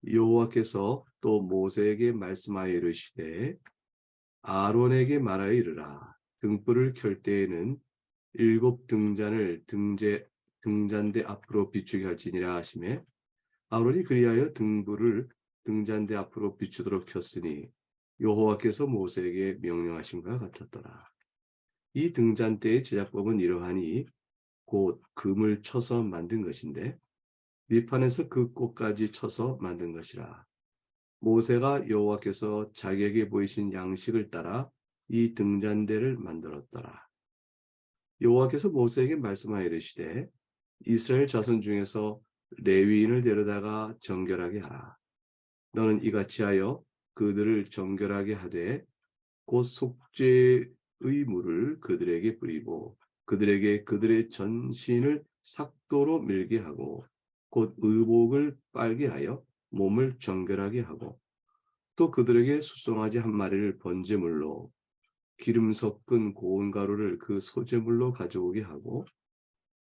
여호와께서 또 모세에게 말씀하여 이르시되 아론에게 말하여 이르라. 등불을 켤 때에는 7등잔을 등잔대 앞으로 비추게 할지니라 하시매 아론이 그리하여 등불을 등잔대 앞으로 비추도록 켰으니 여호와께서 모세에게 명령하신 바 같았더라. 이 등잔대의 제작법은 이러하니 곧 금을 쳐서 만든 것인데 밑판에서 그 꽃까지 쳐서 만든 것이라. 모세가 여호와께서 자기에게 보이신 양식을 따라 이 등잔대를 만들었더라. 여호와께서 모세에게 말씀하여 이르시되 이스라엘 자손 중에서 레위인을 데려다가 정결하게 하라. 너는 이같이 하여 그들을 정결하게 하되 곧 속죄의 물을 그들에게 뿌리고 그들에게 그들의 전신을 삭도로 밀게 하고 곧 의복을 빨게 하여 몸을 정결하게 하고 또 그들에게 수송아지 한 마리를 번제물로 기름 섞은 고운 가루를 그 소제물로 가져오게 하고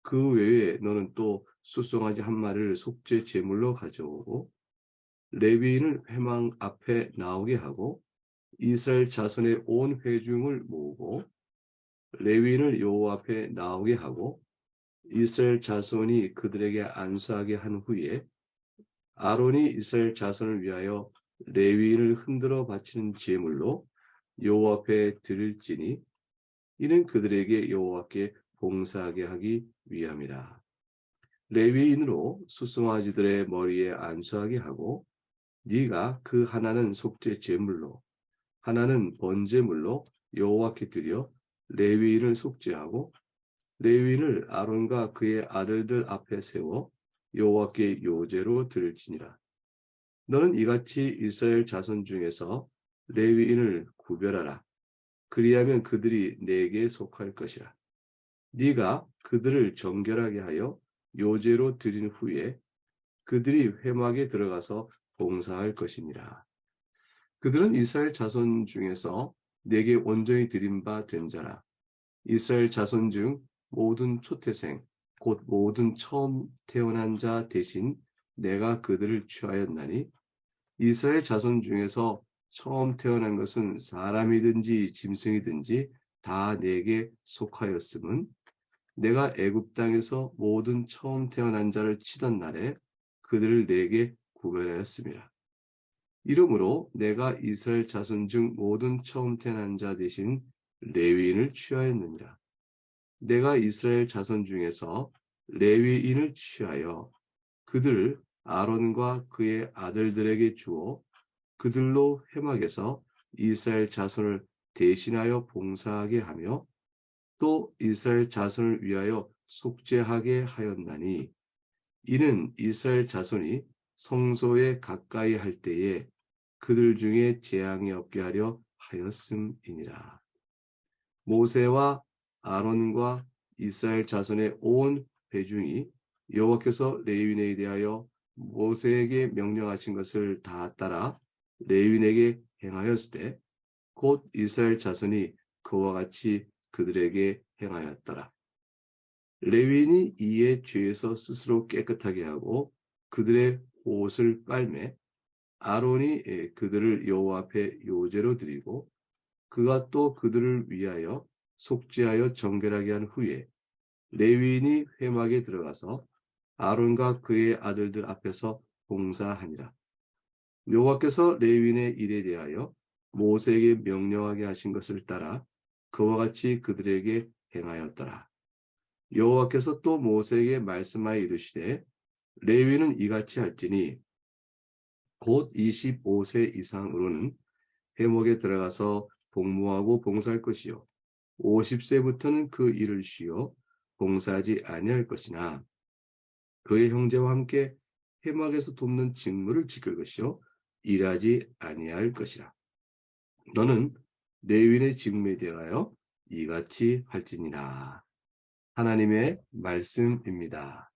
그 외에 너는 또 수송아지 한 마리를 속죄 제물로 가져오고 레위인을 회막 앞에 나오게 하고 이스라엘 자손의 온 회중을 모으고 레위인을 여호와 앞에 나오게 하고 이스라엘 자손이 그들에게 안수하게 한 후에 아론이 이스라엘 자손을 위하여 레위인을 흔들어 바치는 제물로 여호와 앞에 드릴지니 이는 그들에게 여호와께 봉사하게 하기 위함이라. 레위인으로 수송아지들의 머리에 안수하게 하고 네가 그 하나는 속죄 제물로 하나는 번제물로 여호와께 드려 레위인을 속죄하고 레위인을 아론과 그의 아들들 앞에 세워 여호와께 요제로 드릴지니라. 너는 이같이 이스라엘 자손 중에서 레위인을 구별하라. 그리하면 그들이 내게 속할 것이라. 네가 그들을 정결하게 하여 요제로 드린 후에 그들이 회막에 들어가서 봉사할 것이니라. 그들은 이스라엘 자손 중에서 내게 온전히 드린 바 된 자라. 이스라엘 자손 중 모든 초태생 곧 모든 처음 태어난 자 대신 내가 그들을 취하였나니 이스라엘 자손 중에서 처음 태어난 것은 사람이든지 짐승이든지 다 내게 속하였음은 내가 애굽 땅에서 모든 처음 태어난 자를 치던 날에 그들을 내게 구별하였습니다. 이러므로 내가 이스라엘 자손 중 모든 처음 태어난 자 대신 레위인을 취하였느니라. 내가 이스라엘 자손 중에서 레위인을 취하여 그들을 아론과 그의 아들들에게 주어 그들로 회막에서 이스라엘 자손을 대신하여 봉사하게 하며 또 이스라엘 자손을 위하여 속죄하게 하였나니 이는 이스라엘 자손이 성소에 가까이 할 때에 그들 중에 재앙이 없게 하려 하였음이니라. 모세와 아론과 이스라엘 자손의 온 회중이 여호와께서 레위인에 대하여 모세에게 명령하신 것을 다 따라 레위인에게 행하였을 때 곧 이스라엘 자손이 그와 같이 그들에게 행하였더라. 레위인이 이에 죄에서 스스로 깨끗하게 하고 그들의 옷을 빨매 아론이 그들을 여호와 앞에 요제로 드리고 그가 또 그들을 위하여 속죄하여 정결하게 한 후에 레위인이 회막에 들어가서 아론과 그의 아들들 앞에서 봉사하니라. 여호와께서 레위인의 일에 대하여 모세에게 명령하게 하신 것을 따라 그와 같이 그들에게 행하였더라. 여호와께서 또 모세에게 말씀하여 이르시되 레위인은 이같이 할지니 곧 25세 이상으로는 회막에 들어가서 복무하고 봉사할 것이요 50세부터는 그 일을 쉬어 봉사하지 아니할 것이나 그의 형제와 함께 회막에서 돕는 직무를 지킬 것이요 일하지 아니할 것이라. 너는 레위인의 직무에 대하여 이같이 할지니라. 하나님의 말씀입니다.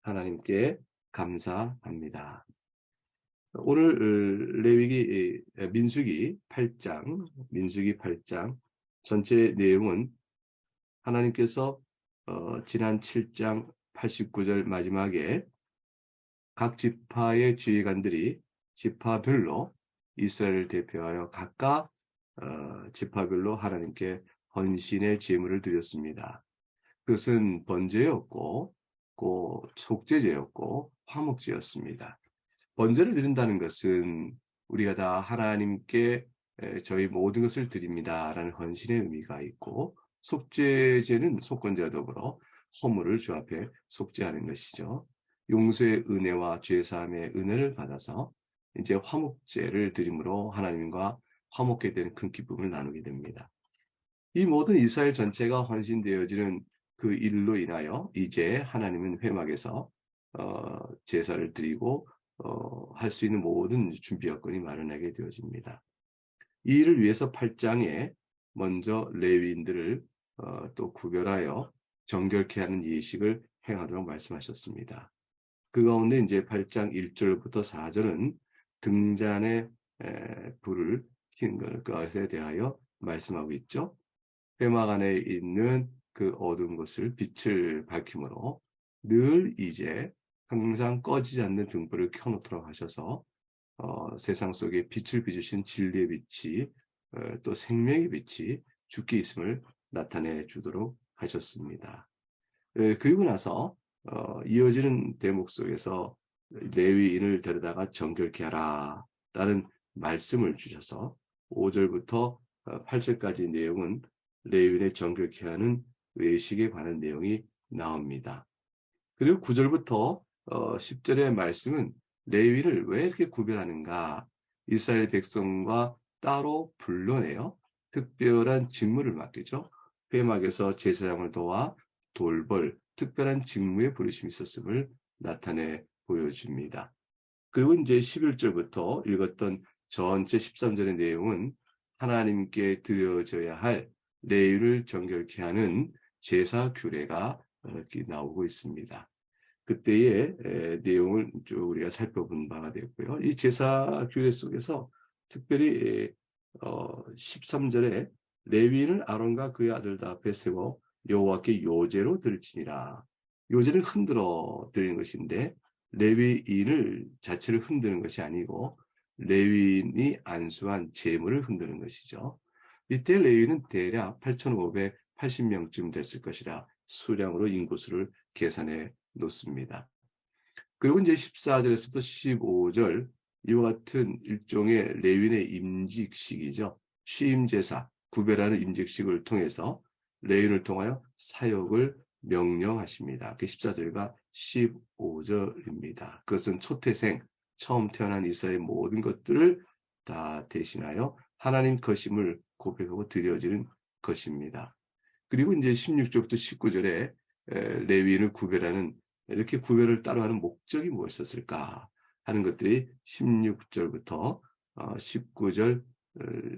하나님께 감사합니다. 오늘 민수기 8장 전체 내용은 하나님께서 지난 7장 89절 마지막에 각 지파의 지휘관들이 지파별로 이스라엘을 대표하여 각각 지파별로 하나님께 헌신의 제물을 드렸습니다. 그것은 번제였고 속죄제였고 화목제였습니다. 번제를 드린다는 것은 우리가 다 하나님께 저희 모든 것을 드립니다라는 헌신의 의미가 있고, 속죄제는 속건제와 더불어 허물을 주 앞에 속죄하는 것이죠. 용서의 은혜와 죄사함의 은혜를 받아서 이제 화목제를 드림으로 하나님과 화목게 되는 큰 기쁨을 나누게 됩니다. 이 모든 이스라엘 전체가 헌신되어지는 그 일로 인하여 이제 하나님은 회막에서 제사를 드리고 할 수 있는 모든 준비 여건이 마련하게 되어집니다. 이 일을 위해서 8장에 먼저 레위인들을 또 구별하여 정결케 하는 예식을 행하도록 말씀하셨습니다. 그 가운데 이제 8장 1절부터 4절은 등잔에 불을 켜는 것에 대하여 말씀하고 있죠. 회막 안에 있는 그 어두운 곳을 빛을 밝힘으로 늘 이제 항상 꺼지지 않는 등불을 켜놓도록 하셔서 세상 속에 빛을 비추신 진리의 빛이 또 생명의 빛이 주께 있음을 나타내 주도록 하셨습니다. 그리고 나서 이어지는 대목 속에서 레위인을 데려다가 정결케 하라 라는 말씀을 주셔서 5절부터 8절까지 내용은 레위인을 정결케 하는 외식에 관한 내용이 나옵니다. 그리고 9절부터 10절의 말씀은 레위를 왜 이렇게 구별하는가, 이스라엘 백성과 따로 불러내요 특별한 직무를 맡기죠. 회막에서 제사장을 도와 돌볼 특별한 직무에 부르심이 있었음을 나타내 보여줍니다. 그리고 이제 11절부터 읽었던 전체 13절의 내용은 하나님께 드려져야 할 레위를 정결케 하는 제사 규례가 이렇게 나오고 있습니다. 그때의 내용을 쭉 우리가 살펴본 바가 되었고요. 이 제사 규례 속에서 특별히 13절에 레위인을 아론과 그의 아들들 앞에 세워 여호와께 요제로 드릴지니라. 요제는 흔들어 드리는 것인데 레위인을 자체를 흔드는 것이 아니고 레위인이 안수한 제물을 흔드는 것이죠. 이때 레위인은 대략 8,580명쯤 됐을 것이라 수량으로 인구수를 계산해 놓습니다. 그리고 이제 14절에서부터 15절 이와 같은 일종의 레위인의 임직식이죠. 취임제사, 구별하는 임직식을 통해서 레위인을 통하여 사역을 명령하십니다. 그 14절과 15절입니다. 그것은 초태생, 처음 태어난 이스라엘 모든 것들을 다 대신하여 하나님 것임을 고백하고 드려지는 것입니다. 그리고 이제 16절부터 19절에 레위인을 구별하는, 이렇게 구별을 따로 하는 목적이 무엇이었을까 하는 것들이 16절부터 19절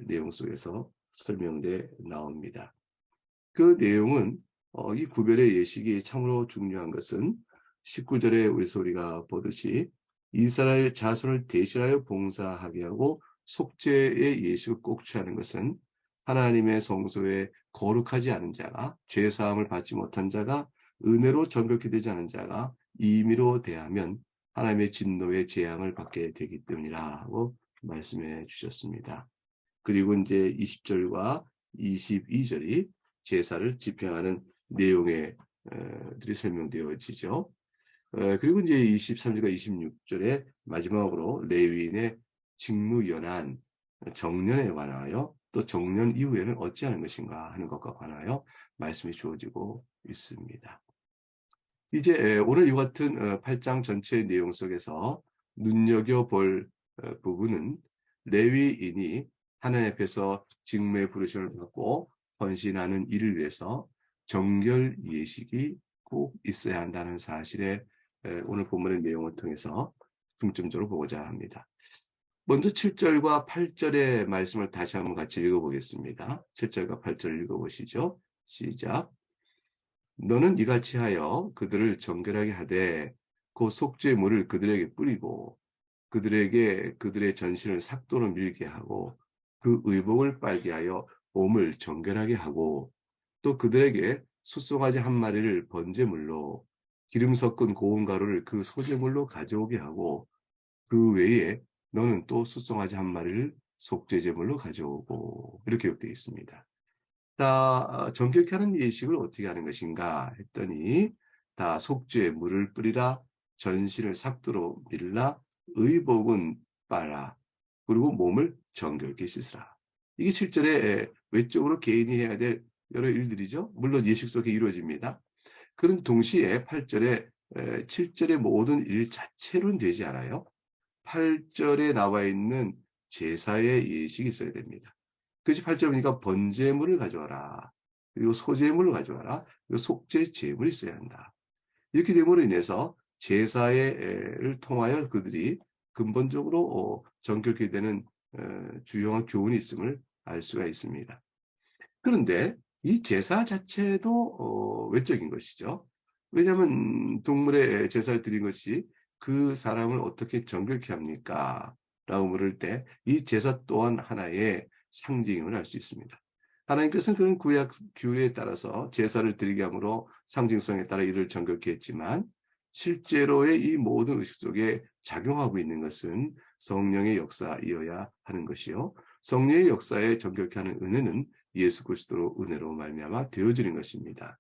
내용 속에서 설명돼 나옵니다. 그 내용은 이 구별의 예식이 참으로 중요한 것은 19절에 우리가 보듯이 이스라엘 자손을 대신하여 봉사하게 하고 속죄의 예식을 꼭 취하는 것은 하나님의 성소에 거룩하지 않은 자가, 죄사함을 받지 못한 자가, 은혜로 정결케 되지 않은 자가 임의로 대하면 하나님의 진노의 재앙을 받게 되기 때문이라고 말씀해 주셨습니다. 그리고 이제 20절과 22절이 제사를 집행하는 내용의 들이 설명되어지죠. 그리고 이제 23절과 26절에 마지막으로 레위인의 직무연한 정년에 관하여 또 정년 이후에는 어찌하는 것인가 하는 것과 관하여 말씀이 주어지고 있습니다. 이제 오늘 이 같은 8장 전체의 내용 속에서 눈여겨볼 부분은 레위인이 하나님 앞에서 직무의 부르심을 받고 헌신하는 일을 위해서 정결 예식이 꼭 있어야 한다는 사실에 오늘 본문의 내용을 통해서 중점적으로 보고자 합니다. 먼저 7절과 8절의 말씀을 다시 한번 같이 읽어보겠습니다. 7절과 8절 읽어보시죠. 시작. 너는 이같이 하여 그들을 정결하게 하되 그 속죄물을 그들에게 뿌리고 그들에게 그들의 전신을 삭도로 밀게 하고 그 의복을 빨게 하여 몸을 정결하게 하고 또 그들에게 숫송아지 한 마리를 번제물로 기름 섞은 고운 가루를 그 소제물로 가져오게 하고 그 외에 너는 또 숫송아지 한 마리를 속죄 제물로 가져오고 이렇게 기록되어 있습니다. 정결케 하는 예식을 어떻게 하는 것인가 했더니 속죄 물을 뿌리라 전신을 삭도로 밀라 의복은 빨아 그리고 몸을 정결케 씻으라. 이게 7절에 외적으로 개인이 해야 될 여러 일들이죠. 물론 예식 속에 이루어집니다. 그런 동시에 8절에 7절의 모든 일 자체로는 되지 않아요. 8절에 나와 있는 제사의 예식이 있어야 됩니다. 그것이 8절 보니까 번제물을 가져와라. 그리고 소제물을 가져와라. 그리고 속죄 제물이 있어야 한다. 이렇게 됨으로 인해서 제사를 통하여 그들이 근본적으로 정결케 되는 주요한 교훈이 있음을 알 수가 있습니다. 그런데 이 제사 자체도 외적인 것이죠. 왜냐하면 동물의 제사를 드린 것이 그 사람을 어떻게 정결케 합니까? 라고 물을 때 이 제사 또한 하나의 상징임을 알 수 있습니다. 하나님께서는 그런 구약 규례에 따라서 제사를 드리게 함으로 상징성에 따라 이를 정결케 했지만 실제로의 이 모든 의식 속에 작용하고 있는 것은 성령의 역사이어야 하는 것이요. 성령의 역사에 정결케 하는 은혜는 예수 그리스도로 은혜로 말미암아 되어지는 것입니다.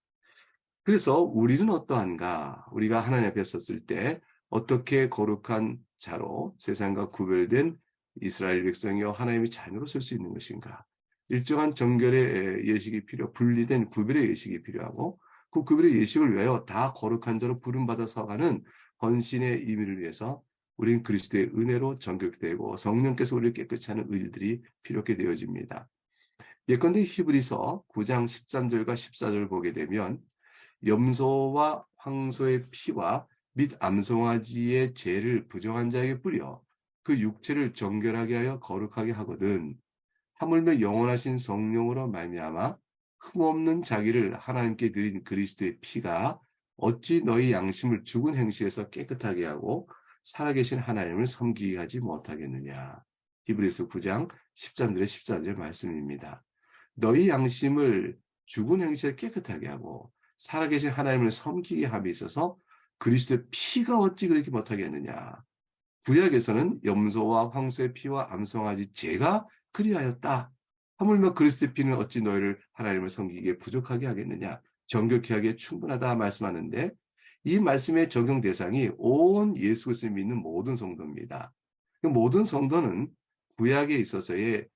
그래서 우리는 어떠한가? 우리가 하나님 앞에 섰을 때 어떻게 거룩한 자로 세상과 구별된 이스라엘 백성이여 하나님의 자녀로 설 수 있는 것인가? 일정한 정결의 예식이 분리된 구별의 예식이 필요하고 그 구별의 예식을 위하여 다 거룩한 자로 부름받아 서가는 헌신의 의미를 위해서 우리는 그리스도의 은혜로 정결케 되고 성령께서 우리를 깨끗이 하는 일들이 필요하게 되어집니다. 예컨대 히브리서 9장 13절과 14절을 보게 되면 염소와 황소의 피와 및 암송아지의 죄를 부정한 자에게 뿌려 그 육체를 정결하게 하여 거룩하게 하거든 하물며 영원하신 성령으로 말미암아 흠없는 자기를 하나님께 드린 그리스도의 피가 어찌 너희 양심을 죽은 행실에서 깨끗하게 하고 살아계신 하나님을 섬기게 하지 못하겠느냐. 히브리서 9장 13절에 14절 말씀입니다. 너희 양심을 죽은 행실에 깨끗하게 하고 살아계신 하나님을 섬기게 함에 있어서 그리스도의 피가 어찌 그렇게 못하겠느냐. 구약에서는 염소와 황소의 피와 암송아지 죄가 그리하였다. 하물며 그리스도의 피는 어찌 너희를 하나님을 섬기기에 부족하게 하겠느냐. 정결케 하기에 충분하다 말씀하는데 이 말씀의 적용 대상이 온 예수 그리스도를 믿는 모든 성도입니다. 모든 성도는 구약에 있어서의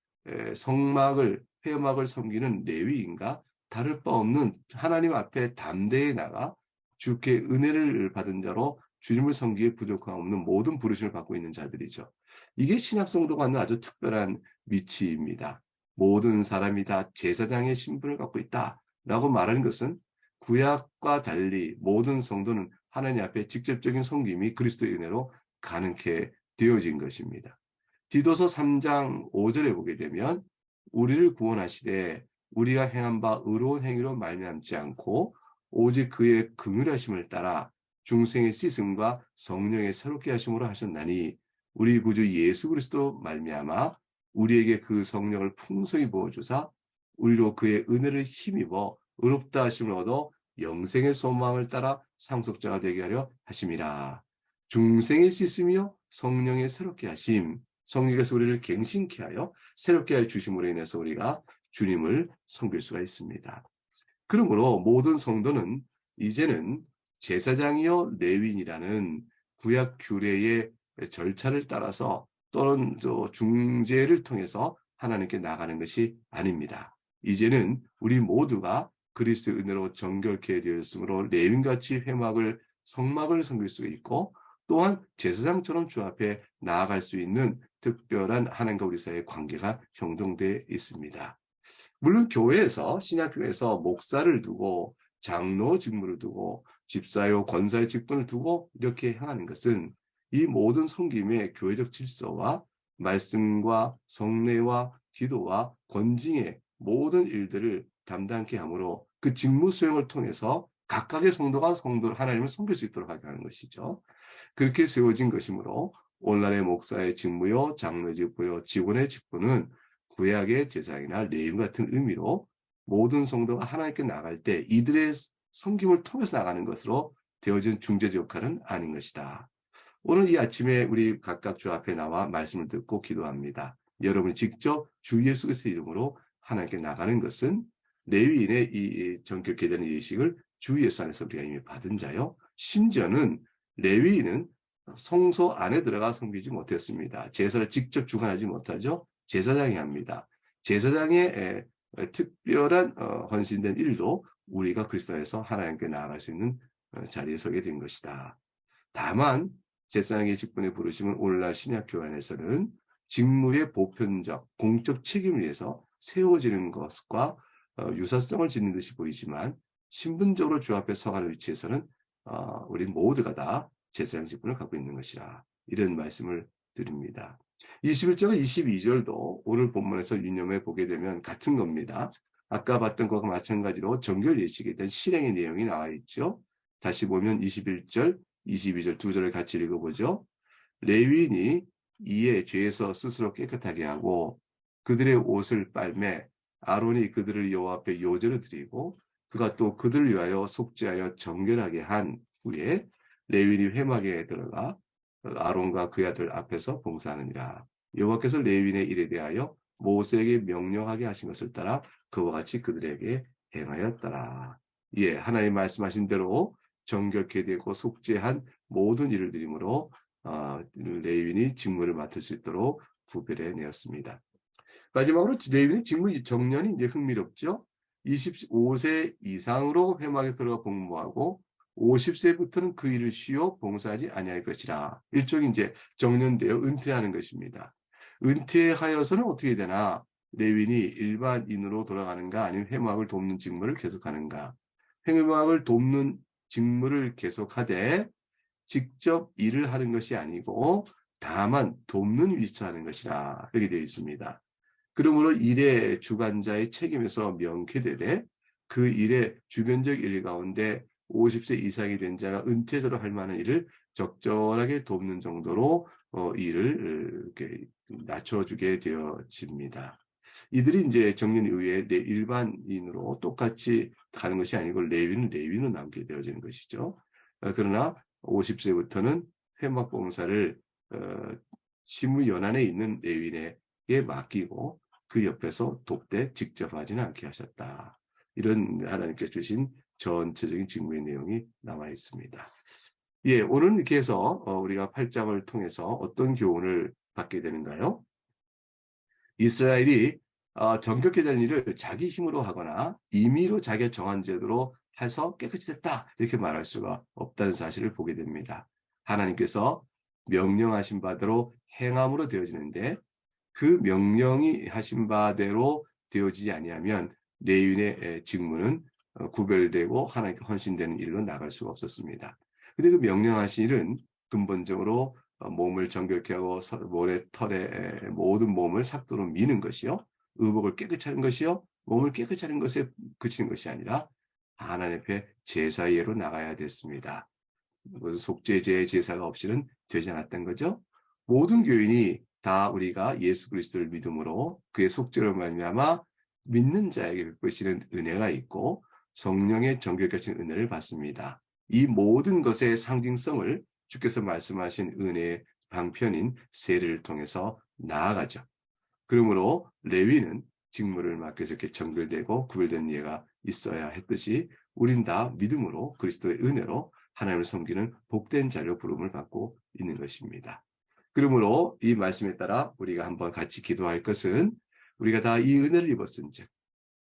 회막을 섬기는 레위인과 다를 바 없는 하나님 앞에 담대히 나가 주께 은혜를 받은 자로 주님을 섬기기에 부족함 없는 모든 부르심을 받고 있는 자들이죠. 이게 신약 성도가 갖는 아주 특별한 위치입니다. 모든 사람이 다 제사장의 신분을 갖고 있다라고 말하는 것은 구약과 달리 모든 성도는 하나님 앞에 직접적인 섬김이 그리스도의 은혜로 가능케 되어진 것입니다. 디도서 3장 5절에 보게 되면 우리를 구원하시되 우리가 행한 바 의로운 행위로 말미암지 않고 오직 그의 긍휼하심을 따라 중생의 씻음과 성령의 새롭게 하심으로 하셨나니 우리 구주 예수 그리스도 말미암아 우리에게 그 성령을 풍성히 부어주사 우리로 그의 은혜를 힘입어 의롭다 하심을 얻어 영생의 소망을 따라 상속자가 되게 하려 하심이라. 중생의 씻음이요 성령의 새롭게 하심. 성령께서 우리를 갱신케 하여 새롭게 하여 주심으로 인해서 우리가 주님을 섬길 수가 있습니다. 그러므로 모든 성도는 이제는 제사장이요 레위인이라는 구약 규례의 절차를 따라서 또는 중재를 통해서 하나님께 나가는 것이 아닙니다. 이제는 우리 모두가 그리스도의 은혜로 정결케 되었으므로 레위인같이 성막을 섬길 수 있고 또한 제사장처럼 주 앞에 나아갈 수 있는 특별한 하나님과 우리 사이의 관계가 형성되어 있습니다. 물론 교회에서 신약교회에서 목사를 두고 장로 직무를 두고 집사요 권사의 직분을 두고 이렇게 행하는 것은 이 모든 섬김의 교회적 질서와 말씀과 성례와 기도와 권징의 모든 일들을 담당케 하므로 그 직무 수행을 통해서 각각의 성도가 하나님을 섬길 수 있도록 하게 하는 것이죠. 그렇게 세워진 것이므로 오늘날의 목사의 직무요 장로의 직무요 직원의 직분은 구약의 제사장이나 레위인 같은 의미로 모든 성도가 하나님께 나갈 때 이들의 섬김을 통해서 나가는 것으로 되어진 중재자 역할은 아닌 것이다. 오늘 이 아침에 우리 각각 주 앞에 나와 말씀을 듣고 기도합니다. 여러분이 직접 주 예수 그리스도의 이름으로 하나님께 나가는 것은 레위인의 이 정결케 되는 예식을 주 예수 안에서 우리가 이미 받은 자요. 심지어는 레위인은 성소 안에 들어가 섬기지 못했습니다. 제사를 직접 주관하지 못하죠. 제사장이 합니다. 제사장의 특별한 헌신된 일도 우리가 그리스도 안에서 하나님께 나아갈 수 있는 자리에 서게 된 것이다. 다만 제사장의 직분에 부르심은 오늘날 신약교회 안에서는 직무의 보편적 공적 책임을 위해서 세워지는 것과 유사성을 짓는 듯이 보이지만 신분적으로 주 앞에 서가는 위치에서는 우리 모두가 다 제사장 직분을 갖고 있는 것이라 이런 말씀을 드립니다. 21절과 22절도 오늘 본문에서 유념해 보게 되면 같은 겁니다. 아까 봤던 것과 마찬가지로 정결 예식에 대한 실행의 내용이 나와 있죠. 다시 보면 21절, 22절 두 절을 같이 읽어보죠. 레위인이 이에 죄에서 스스로 깨끗하게 하고 그들의 옷을 빨매 아론이 그들을 여호와 앞에 요제를 드리고 그가 또 그들을 위하여 속죄하여 정결하게 한 후에 레위인이 회막에 들어가 아론과 그의 아들 앞에서 봉사하느니라. 여호와께서 레위인의 일에 대하여 모세에게 명령하게 하신 것을 따라 그와 같이 그들에게 행하였더라. 예, 하나님 말씀하신 대로 정결케 되고 속죄한 모든 일을 드림으로 레위인이 직무를 맡을 수 있도록 구별해 내었습니다. 마지막으로 레위인의 직무 정년이 이제 흥미롭죠. 25세 이상으로 회막에 들어가 복무하고 50세부터는 그 일을 쉬어 봉사하지 아니할 것이라. 일종의 이제 정년되어 은퇴하는 것입니다. 은퇴하여서는 어떻게 되나? 레위인이 일반인으로 돌아가는가 아니면 회막을 돕는 직무를 계속하는가? 회막을 돕는 직무를 계속하되 직접 일을 하는 것이 아니고 다만 돕는 위치에 하는 것이라 이렇게 되어 있습니다. 그러므로 일의 주관자의 책임에서 명쾌되되 그 일의 주변적 일 가운데 50세 이상이 된 자가 은퇴자로 할 만한 일을 적절하게 돕는 정도로 일을 이렇게 낮춰주게 되어집니다. 이들이 이제 정년 이후에 일반인으로 똑같이 가는 것이 아니고 레위는 남게 되어지는 것이죠. 그러나 50세부터는 회막 봉사를 시무 연한에 있는 레위인에게 맡기고 그 옆에서 돕되 직접 하지는 않게 하셨다. 이런 하나님께 주신 전체적인 직무의 내용이 남아 있습니다. 예, 오늘 이렇게 해서 우리가 8장을 통해서 어떤 교훈을 받게 되는가요? 이스라엘이 정결케 된 일을 자기 힘으로 하거나 임의로 자기가 정한 제도로 해서 깨끗이 됐다 이렇게 말할 수가 없다는 사실을 보게 됩니다. 하나님께서 명령하신 바대로 행함으로 되어지는데 그 명령이 하신 바대로 되어지지 아니하면 레위인의 직무는 구별되고 하나님께 헌신되는 일로 나갈 수가 없었습니다. 근데 그 명령하신 일은 근본적으로 몸을 정결케 하고 모래 털에 모든 몸을 삭도로 미는 것이요. 의복을 깨끗이 하는 것이요. 몸을 깨끗이 하는 것에 그치는 것이 아니라 하나님 앞에 제사예로 나가야 됐습니다. 속죄제의 제사가 없이는 되지 않았던 거죠. 모든 교인이 다 우리가 예수 그리스도를 믿음으로 그의 속죄로 말미암아 믿는 자에게 베푸시는 은혜가 있고 성령의 정결케 하신 은혜를 받습니다. 이 모든 것의 상징성을 주께서 말씀하신 은혜의 방편인 세례를 통해서 나아가죠. 그러므로 레위는 직무를 맡겨서 이렇게 정결되고 구별된 예가 있어야 했듯이 우린 다 믿음으로 그리스도의 은혜로 하나님을 섬기는 복된 자로 부름을 받고 있는 것입니다. 그러므로 이 말씀에 따라 우리가 한번 같이 기도할 것은 우리가 다 이 은혜를 입었은즉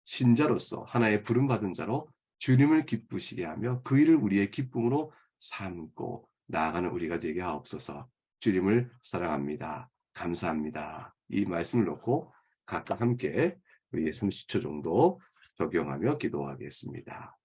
신자로서 하나의 부름받은 자로 주님을 기쁘시게 하며 그 일을 우리의 기쁨으로 삼고 나아가는 우리가 되게 하옵소서. 주님을 사랑합니다. 감사합니다. 이 말씀을 놓고 각각 함께 우리의 30초 정도 적용하며 기도하겠습니다.